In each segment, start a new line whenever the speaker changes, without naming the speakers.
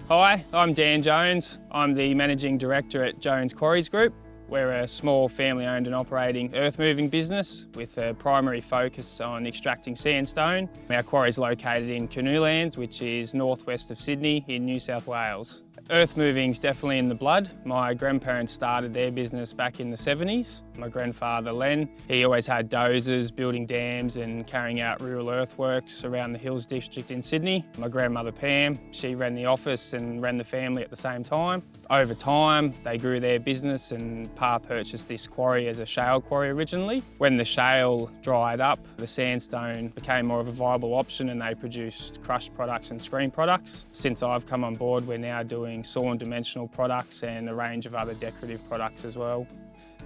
Hi, I'm Dan Jones. I'm the Managing Director at Jones Quarries Group. We're a small family-owned and operating earth-moving business with a primary focus on extracting sandstone. Our quarry is located in Canoelands, which is northwest of Sydney in New South Wales. Earth moving's definitely in the blood. My grandparents started their business back in the 70s. My grandfather Len, he always had dozers building dams and carrying out rural earthworks around the Hills district in Sydney. My grandmother Pam, she ran the office and ran the family at the same time. Over time, they grew their business and Pa purchased this quarry as a shale quarry originally. When the shale dried up, the sandstone became more of a viable option and they produced crushed products and screen products. Since I've come on board, we're now doing sawn dimensional products and a range of other decorative products as well.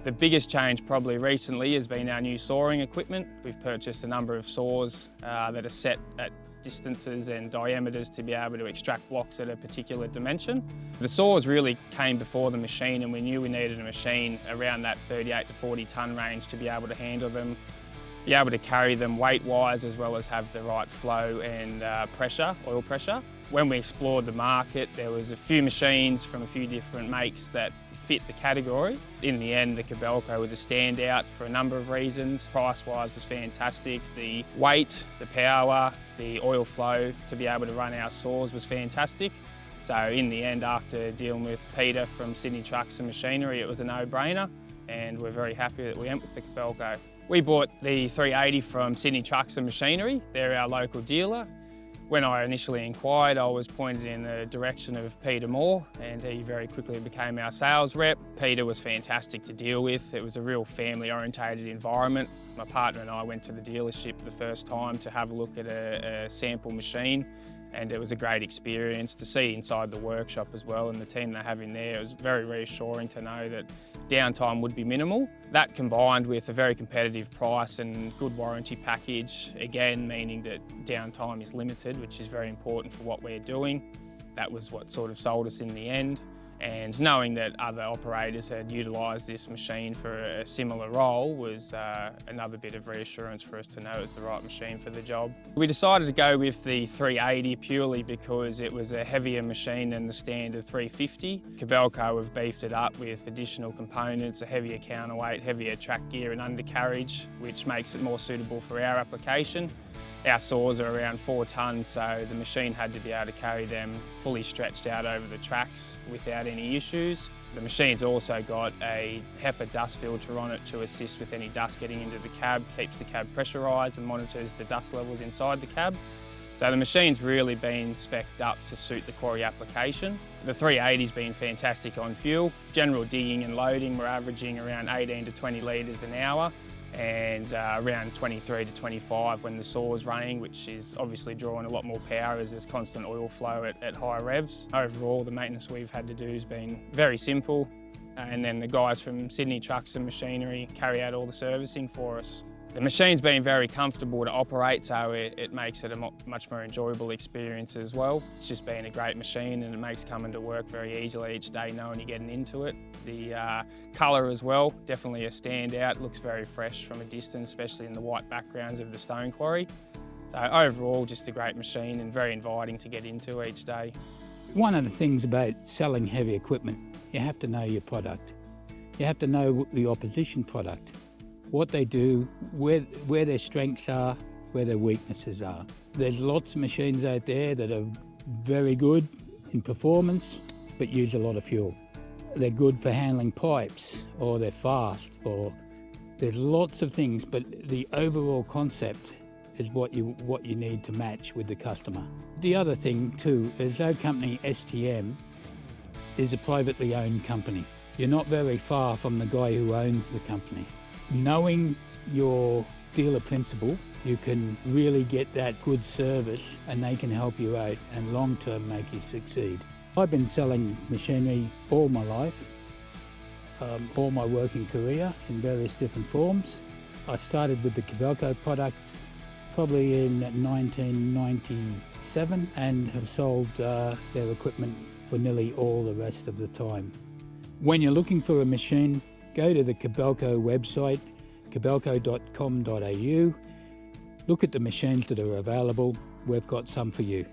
The biggest change probably recently has been our new sawing equipment. We've purchased a number of saws that are set at distances and diameters to be able to extract blocks at a particular dimension. The saws really came before the machine and we knew we needed a machine around that 38 to 40 tonne range to be able to handle them, be able to carry them weight-wise as well as have the right flow and pressure, oil pressure. When we explored the market, there was a few machines from a few different makes that fit the category. In the end, the Kobelco was a standout for a number of reasons. Price-wise was fantastic. The weight, the power, the oil flow to be able to run our saws was fantastic. So in the end, after dealing with Peter from STM Trucks Machinery, it was a no-brainer and we're very happy that we went with the Kobelco. We bought the 380 from STM Trucks Machinery. They're our local dealer. When I initially inquired, I was pointed in the direction of Peter Moore and he very quickly became our sales rep. Peter was fantastic to deal with. It was a real family-orientated environment. My partner and I went to the dealership the first time to have a look at a sample machine and it was a great experience to see inside the workshop as well and the team they have in there. It was very reassuring to know that downtime would be minimal. That combined with a very competitive price and good warranty package, again meaning that downtime is limited, which is very important for what we're doing. That was what sort of sold us in the end. And knowing that other operators had utilised this machine for a similar role was another bit of reassurance for us to know it's the right machine for the job. We decided to go with the 380 purely because it was a heavier machine than the standard 350. Kobelco have beefed it up with additional components, a heavier counterweight, heavier track gear and undercarriage, which makes it more suitable for our application. Our saws are around 4 tonnes, so the machine had to be able to carry them fully stretched out over the tracks without any issues. The machine's also got a HEPA dust filter on it to assist with any dust getting into the cab, keeps the cab pressurised and monitors the dust levels inside the cab. So the machine's really been spec'd up to suit the quarry application. The 380's been fantastic on fuel. General digging and loading, we're averaging around 18 to 20 litres an hour. And around 23 to 25 when the saw's running, which is obviously drawing a lot more power as there's constant oil flow at higher revs. Overall, the maintenance we've had to do has been very simple, and then the guys from STM Trucks Machinery carry out all the servicing for us. The machine's been very comfortable to operate, so it makes it a much more enjoyable experience as well. It's just been a great machine and it makes coming to work very easily each day knowing you're getting into it. The colour as well, definitely a standout, looks very fresh from a distance, especially in the white backgrounds of the stone quarry. So overall, just a great machine and very inviting to get into each day.
One of the things about selling heavy equipment, you have to know your product. You have to know the opposition product, what they do, where their strengths are, where their weaknesses are. There's lots of machines out there that are very good in performance, but use a lot of fuel. They're good for handling pipes, or they're fast, or there's lots of things, but the overall concept is what you need to match with the customer. The other thing too is our company STM is a privately owned company. You're not very far from the guy who owns the company. Knowing your dealer principal, you can really get that good service and they can help you out and long term make you succeed. I've been selling machinery all my life, all my working career in various different forms. I started with the Kobelco product probably in 1997 and have sold their equipment for nearly all the rest of the time. When you're looking for a machine, go to the Kobelco website, kobelco.com.au. Look at the machines that are available. We've got some for you.